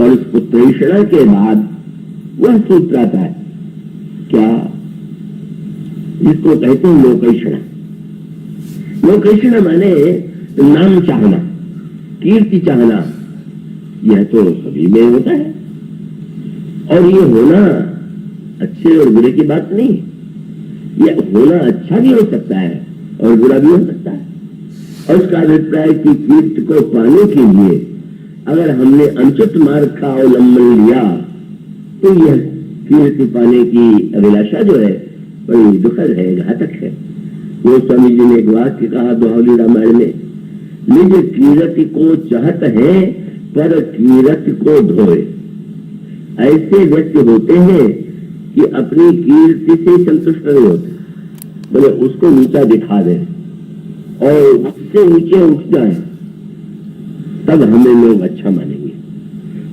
और उस पुत्रैषणा के बाद वह सूत्र आता है क्या, जिसको कहते हैं लोकैषणा। लोकैषणा माने नाम चाहना, कीर्ति चाहना। यह तो सभी में होता है, और ये होना अच्छे और बुरे की बात नहीं। यह होना अच्छा भी हो सकता है और बुरा भी हो सकता है। और उसका अभिप्राय कि कीर्ति को पाने के लिए अगर हमने अनुचित मार्ग का अवलंबन लिया तो यह कीर्ति पाने की अभिलाषा जो है बड़ी दुखद है, घातक है। वो स्वामी जी ने एक वाक्य कहा दोहावली रामायण में, निज कीर्ति को चाहत है पर कीर्ति को धोए। ऐसे व्यक्ति होते हैं कि अपनी कीर्ति से संतुष्ट नहीं होते, बोले उसको नीचा दिखा दे और उससे नीचे उठ जाए तब हमें लोग अच्छा मानेंगे।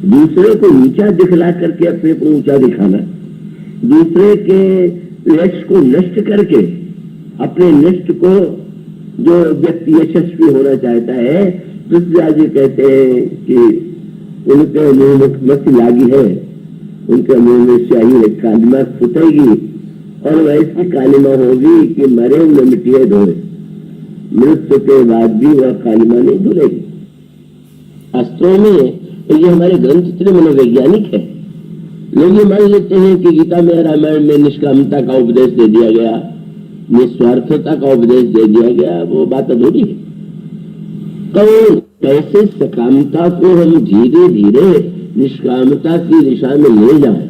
दूसरे को नीचा दिखला करके अपने को ऊंचा दिखाना, दूसरे के यश को नष्ट करके अपने नष्ट को जो व्यक्ति यशस्वी होना चाहता है, तुलसीदास जी कहते हैं कि उनके मुंह में मस्ती लागी है, उनके मुंह में स्याही कालिमा फुटेगी और वैसी कालिमा होगी कि मरे न मिटिए धोए, मृत्यु के बाद भी वह कालिमा नहीं धुलेगी। शास्त्रों में तो ये हमारे ग्रंथ इतने मनोवैज्ञानिक है। लोग ये मान लेते हैं कि गीता में रामायण में निष्कामता का उपदेश दे दिया गया, निस्वार्थता का उपदेश दे दिया गया, वो बात अधूरी है। तो कैसे सकामता को हम धीरे धीरे निष्कामता की दिशा में ले जाएं,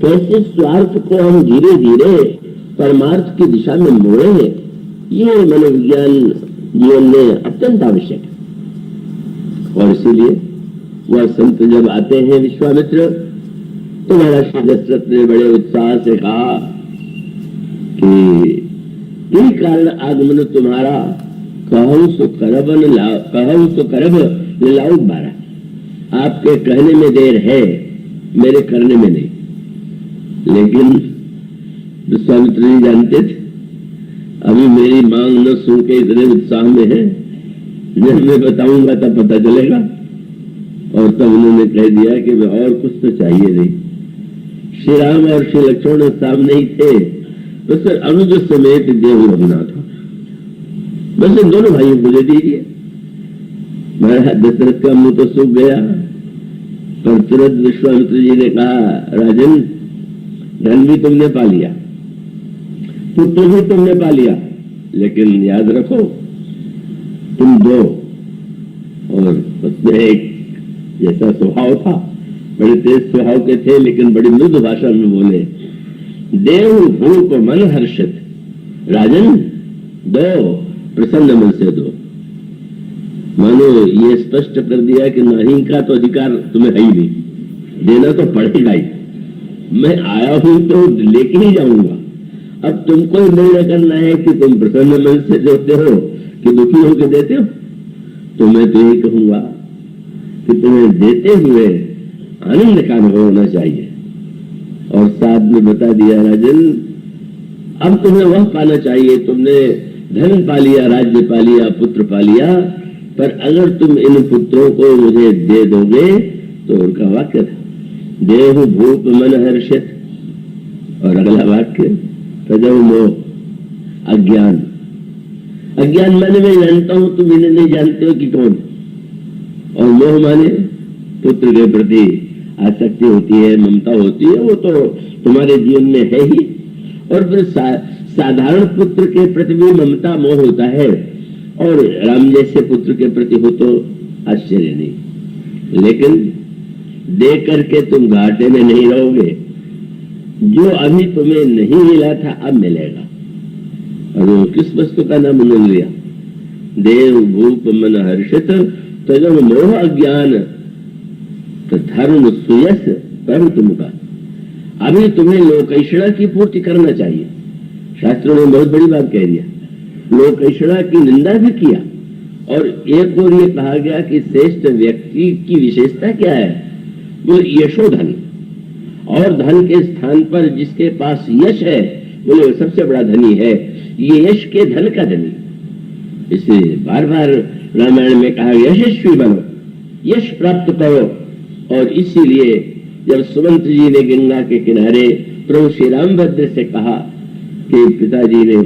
कैसे स्वार्थ को हम धीरे धीरे परमार्थ की दिशा में मोड़े, ये मनोविज्ञान जीवन में अत्यंत आवश्यक है। और इसीलिए वह संत जब आते हैं विश्वामित्र तो महर्षि दशरथ ने बड़े उत्साह से कहा कि किस कारण आगमन तुम्हारा, कहूं सो करब लाऊ बारा। आपके कहने में देर है, मेरे करने में नहीं। लेकिन विश्वामित्र जी जानते थे अभी मेरी मांग न सुन के इतने उत्साह में है, जब मैं बताऊंगा तब पता चलेगा। और तब उन्होंने कह दिया कि और कुछ तो चाहिए नहीं। श्री राम और श्री लक्ष्मण सामने ही थे तो सर अनुज समेत देव रघुनाथ, बस इन दोनों भाइयों को दे दीजिए। महाराज दशरथ का मुंह तो सूख गया, पर तुरंत विश्वामित्र जी ने कहा राजन, धन भी तुमने पा लिया, पुत्र भी तुमने पा लिया, लेकिन याद रखो तुम दो। और उसमें एक जैसा स्वभाव था, बड़े तेज स्वभाव के थे लेकिन बड़ी मृदु भाषा में बोले, देव भूप मन हर्षित, राजन दो, प्रसन्न मन से दो। मानो ये स्पष्ट कर दिया कि नहीं का तो अधिकार तुम्हें है ही नहीं, देना तो पड़ेगा ही। मैं आया हूं तो लेके ही जाऊंगा। अब तुमको निर्णय करना है कि तुम प्रसन्न मन से देते हो कि दुखी होकर देते हो। तो मैं तो यही कहूंगा कि तुम्हें देते हुए आनंद का अनुभव होना चाहिए। और साथ में बता दिया राजन, अब तुम्हें वह पाना चाहिए, तुमने धन पा लिया, राज्य पा लिया, पुत्र पा लिया, पर अगर तुम इन पुत्रों को मुझे दे दोगे तो उनका वाक्य था, देव भूप मन हर्षित। और अगला वाक्य तजव मोह, अज्ञान। अज्ञान माने मैं जानता हूं, तुम इन्हें नहीं जानते हो कि कौन। और मोह माने पुत्र के प्रति आसक्ति होती है, ममता होती है, वो तो तुम्हारे जीवन में है ही। और फिर साधारण पुत्र के प्रति भी ममता मोह होता है, और राम जैसे पुत्र के प्रति हो तो आश्चर्य नहीं। लेकिन दे करके तुम घाटे में नहीं रहोगे, जो अभी तुम्हें नहीं मिला था अब मिलेगा। और वो किस वस्तु का नाम उन्होंने लिया, देव भूप मन हर्षित तजम मोह अज्ञान धर्म सुयस परम तुमका। अभी तुम्हें लोकैषणा की पूर्ति करना चाहिए। शास्त्रों ने बहुत बड़ी बात कह दिया, लोकैषणा की निंदा भी किया। और एक और ये कहा गया कि श्रेष्ठ व्यक्ति की विशेषता क्या है, वो यशोधन। और धन के स्थान पर जिसके पास यश है बोले सबसे बड़ा धनी है, ये यश के धन का धनी। इसे बार बार रामायण में कहा यशस्वी बनो, यश प्राप्त करो। और इसीलिए जब सुमंत जी ने गंगा के किनारे प्रभु श्री रामभद्र से कहा कि पिताजी ने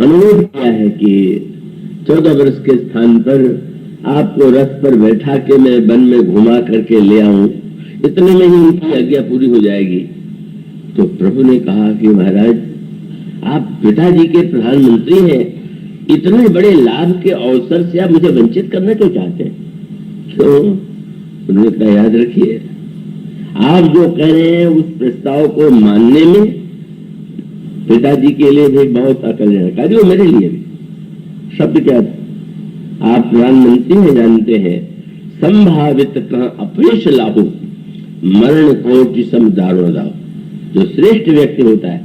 अनुरोध किया है कि 14 वर्ष के स्थान पर आपको रथ पर बैठा के मैं वन में घुमा करके ले आऊं, इतने में ही उनकी आज्ञा पूरी हो जाएगी। तो प्रभु ने कहा कि महाराज, आप पिताजी के प्रधानमंत्री हैं, इतने बड़े लाभ के अवसर से आप मुझे वंचित करना क्यों चाहते हैं? क्यों? उन्होंने कहा, याद रखिए, आप जो कह रहे हैं उस प्रस्ताव को मानने में पिताजी के लिए भी बहुत अकलजनक, वो मेरे लिए भी। शब्द क्या था? आप प्रधानमंत्री में जानते हैं, संभावित अपयश लाभो मरण कोटि सम दारुण दाव। जो श्रेष्ठ व्यक्ति होता है,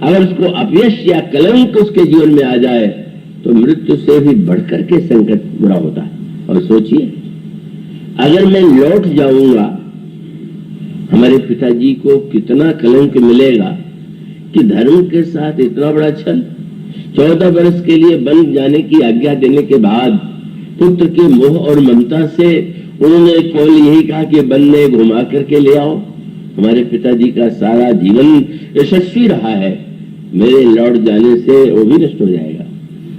अगर उसको अपयश या कलंक उसके जीवन में आ जाए तो मृत्यु से भी बढ़कर के संकट बुरा होता है। और सोचिए, अगर मैं लौट जाऊंगा, हमारे पिताजी को कितना कलंक मिलेगा कि धर्म के साथ इतना बड़ा छल। 14 वर्ष के लिए वन जाने की आज्ञा देने के बाद पुत्र के मोह और ममता से उन्होंने केवल यही कहा कि वन में घुमा करके ले आओ। हमारे पिताजी का सारा जीवन यशस्वी रहा है, मेरे लौट जाने से वो भी नष्ट हो जाएगा।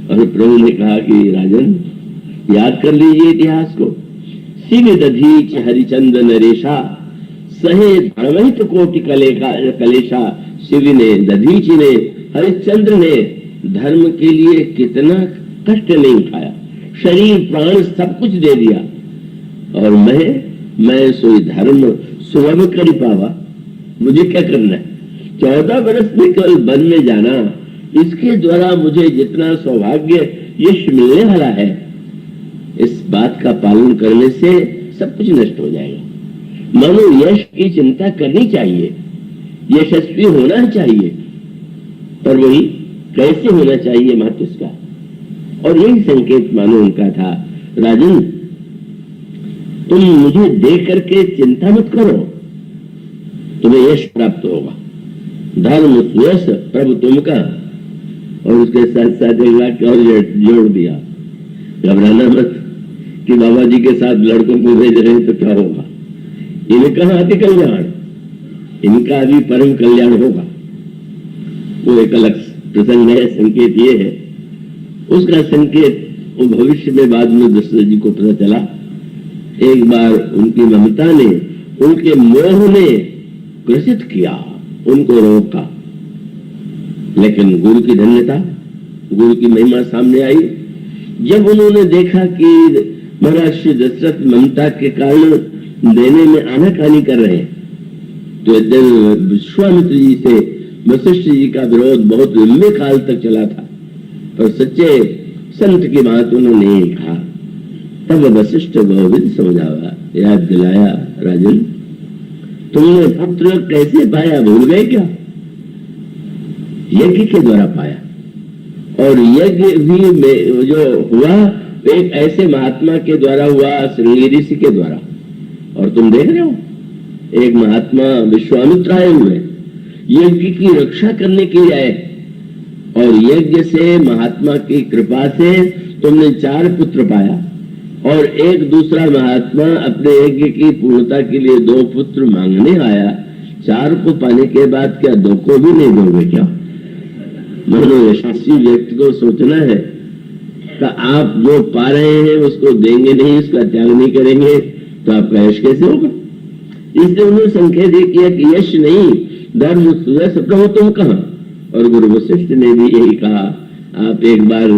और प्रभु ने कहा कि राजन, याद कर लीजिए इतिहास को। शिव दधीच हरिचंद नरेशा सहे धर्महित कोटि कलेशा। शिव ने, दधीच ने, हरिश्चंद्र ने धर्म के लिए कितना कष्ट नहीं उठाया, शरीर प्राण सब कुछ दे दिया। और मैं सोई धर्म सुलभ कर पावा, मुझे क्या करना है? 14 वर्ष में केवल वन में जाना, इसके द्वारा मुझे जितना सौभाग्य यश मिलने वाला है, इस बात का पालन करने से सब कुछ नष्ट हो जाएगा। मानो यश की चिंता करनी चाहिए, यशस्वी होना चाहिए, पर वही कैसे होना चाहिए महत्व इसका। और यही संकेत मानो उनका था, राजन तुम मुझे देख करके चिंता मत करो, तुम्हें यश प्राप्त होगा। धर्म सुयश प्रभु तुमका। और उसके साथ साथ एक वाक्य और जोड़ दिया, घबराना मत कि बाबा जी के साथ लड़कों को भेज रहे हैं तो क्या होगा। इनका अति कल्याण, इनका भी परम कल्याण होगा। वो एक अलग प्रसंग है, संकेत ये है। उसका संकेत वो भविष्य में बाद में दशरथ जी को पता चला। एक बार उनकी ममता ने, उनके मोह ने ग्रसित किया, उनको रोका, लेकिन गुरु की धन्यता, गुरु की महिमा सामने आई। जब उन्होंने देखा कि महाराज श्री दशरथ ममता के कारण देने में आनाकानी कर रहे हैं, तो विश्वामित्र जी से वशिष्ठ जी का विरोध बहुत लंबे काल तक चला था, पर सच्चे संत की बात उन्होंने नहीं कहा। तब वशिष्ठ बहुविध समझावा, याद दिलाया, राजन तुमने पुत्र कैसे पाया, भूल गए क्या? यज्ञ के द्वारा पाया। और यज्ञ भी जो हुआ एक ऐसे महात्मा के द्वारा हुआ, श्रृंगी ऋषि के द्वारा। और तुम देख रहे हो, एक महात्मा विश्वामित्र आए हुए यज्ञ की रक्षा करने के लिए आए, और यज्ञ से, महात्मा की कृपा से तुमने 4 पुत्र पाया। और एक दूसरा महात्मा अपने यज्ञ की पूर्णता के लिए 2 पुत्र मांगने आया। 4 को पाने के बाद क्या 2 को भी नहीं दोगे क्या? मानो यशस्वी व्यक्ति को सोचना है कि आप जो पा रहे हैं उसको देंगे नहीं, उसका त्याग नहीं करेंगे, तो आपका यश कैसे होगा? इसलिए उन्होंने संकेत किया कि यश नहीं, धर्म सुयश प्रभु तुम कहां। और गुरु वशिष्ठ ने भी यही कहा, आप एक बार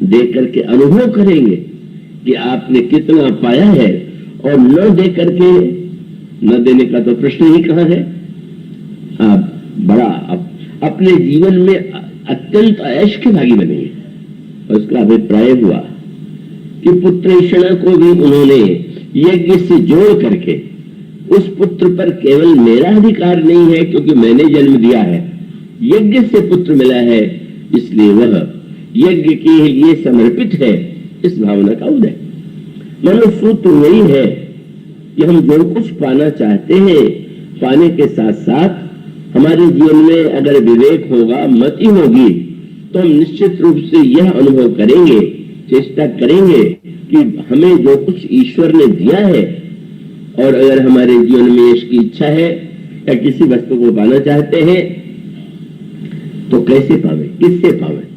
देख करके अनुभव करेंगे कि आपने कितना पाया है, और न दे करके, न देने का तो प्रश्न ही कहां है। आप बड़ा अपने जीवन में अत्यंत ऐश के भागी बनेंगे। और उसका अभिप्राय हुआ कि पुत्रेषणा को भी उन्होंने यज्ञ से जोड़ करके, उस पुत्र पर केवल मेरा अधिकार नहीं है क्योंकि मैंने जन्म दिया है, यज्ञ से पुत्र मिला है, इसलिए वह यज्ञ के लिए समर्पित है, इस भावना का उदय। मानो सूत्र वही है कि हम जो कुछ पाना चाहते हैं, पाने के साथ साथ हमारे जीवन में अगर विवेक होगा, मति होगी, तो हम निश्चित रूप से यह अनुभव करेंगे, चेष्टा करेंगे कि हमें जो कुछ ईश्वर ने दिया है और अगर हमारे जीवन में यश की इच्छा है या किसी वस्तु को पाना चाहते हैं तो कैसे पावे, किससे पावे?